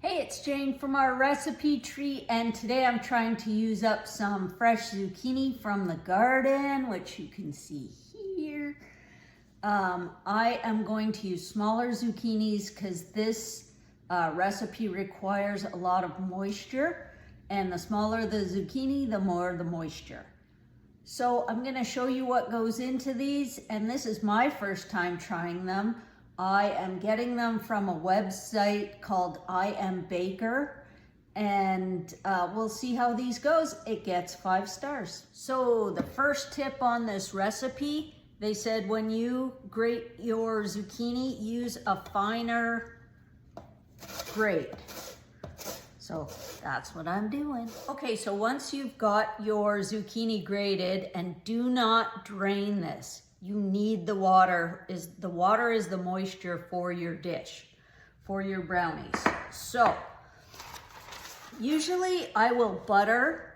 Hey, it's Jane from our recipe tree, and today I'm trying to use up some fresh zucchini from the garden, which you can see here. I am going to use smaller zucchinis because this recipe requires a lot of moisture, and the smaller the zucchini, the more the moisture. So I'm going to show you what goes into these, and this is my first time trying them. I am getting them from a website called I Am Baker, and we'll see how these goes. It gets 5 stars. So the first tip on this recipe, they said when you grate your zucchini, use a finer grate. So that's what I'm doing. Okay, so once you've got your zucchini grated, and do not drain this. You need the water. The water is the moisture for your dish, for your brownies. So usually I will butter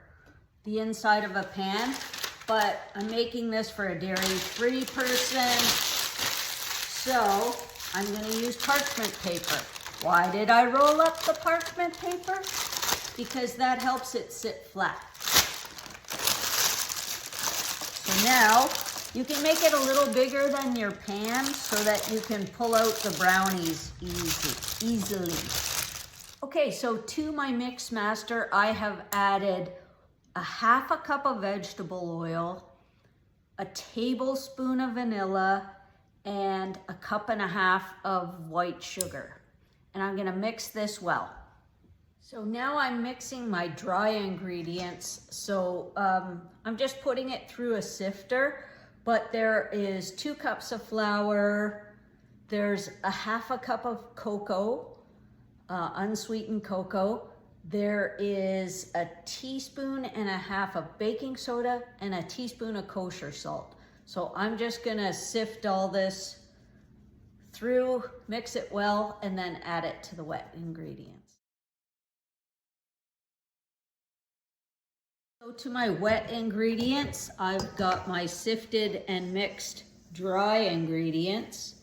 the inside of a pan, but I'm making this for a dairy-free person, so I'm going to use parchment paper. Why did I roll up the parchment paper? Because that helps it sit flat. So now you can make it a little bigger than your pan so that you can pull out the brownies easily. Okay, so to my mix master, I have added a half a cup of vegetable oil, a tablespoon of vanilla, and a cup and a half of white sugar. And I'm gonna mix this well. So now I'm mixing my dry ingredients. So I'm just putting it through a sifter. But there is 2 cups of flour, there's a half a cup of cocoa, unsweetened cocoa, there is a teaspoon and a half of baking soda, and a teaspoon of kosher salt. So I'm just gonna sift all this through, mix it well, and then add it to the wet ingredients. So to my wet ingredients, I've got my sifted and mixed dry ingredients.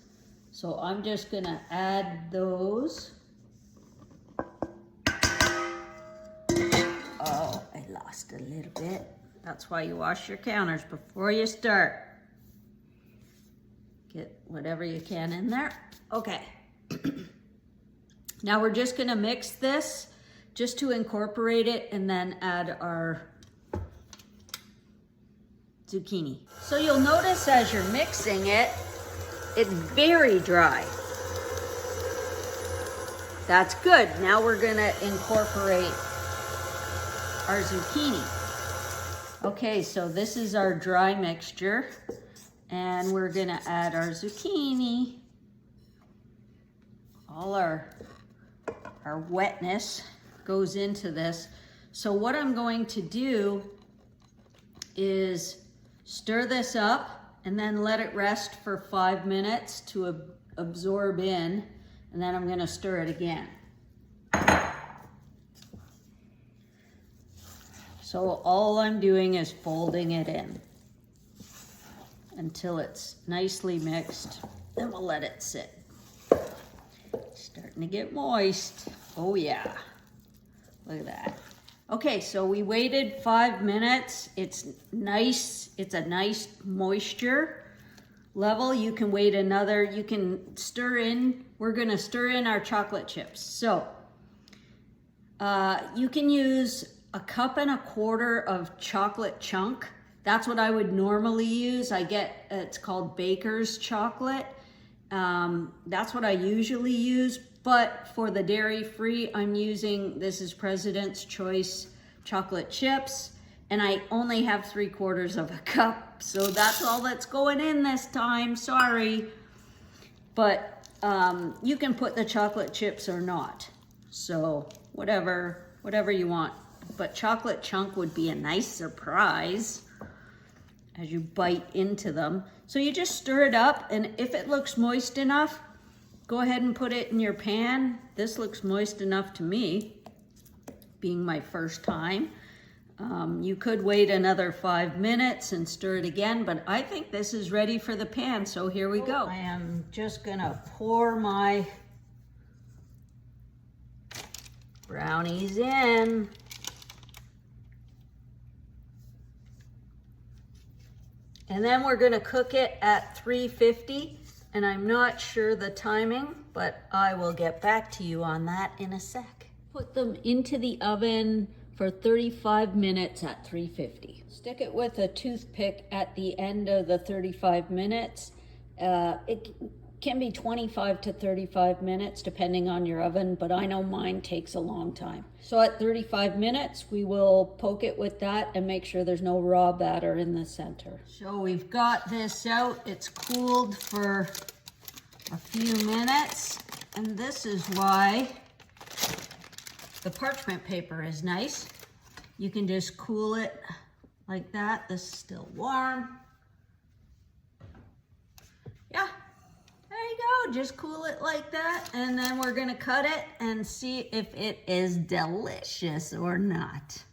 So I'm just gonna add those. Oh, I lost a little bit. That's why you wash your counters before you start. Get whatever you can in there. Okay. Now we're just gonna mix this just to incorporate it and then add our zucchini. So you'll notice as you're mixing it, it's very dry. That's good. Now we're gonna incorporate our zucchini. Okay, so this is our dry mixture, and we're gonna add our zucchini. All our wetness goes into this. So what I'm going to do is stir this up and then let it rest for 5 minutes to absorb in, and then I'm gonna stir it again. So all I'm doing is folding it in until it's nicely mixed, then we'll let it sit. Starting to get moist. Oh yeah, look at that. Okay, so we waited 5 minutes. It's nice, it's a nice moisture level. You can wait another, you can stir in, we're gonna stir in our chocolate chips. So you can use a cup and a quarter of chocolate chunk. That's what I would normally use. It's called Baker's chocolate. That's what I usually use. But for the dairy-free, I'm using, this is President's Choice chocolate chips, and I only have 3/4 of a cup, so that's all that's going in this time, sorry. But you can put the chocolate chips or not, so whatever you want. But chocolate chunk would be a nice surprise as you bite into them. So you just stir it up, and if it looks moist enough, go ahead and put it in your pan. This looks moist enough to me, being my first time. You could wait another 5 minutes and stir it again, but I think this is ready for the pan, so here we go. I am just gonna pour my Brownies in. And then we're gonna cook it at 350, and I'm not sure the timing, but I will get back to you on that in a sec. Put them into the oven for 35 minutes at 350. Stick it with a toothpick at the end of the 35 minutes. It can be 25 to 35 minutes depending on your oven, but I know mine takes a long time. So at 35 minutes, we will poke it with that and make sure there's no raw batter in the center. So we've got this out. It's cooled for a few minutes, and this is why the parchment paper is nice. You can just cool it like that. This is still warm. Yeah, there you go. Just cool it like that. And then we're gonna cut it and see if it is delicious or not.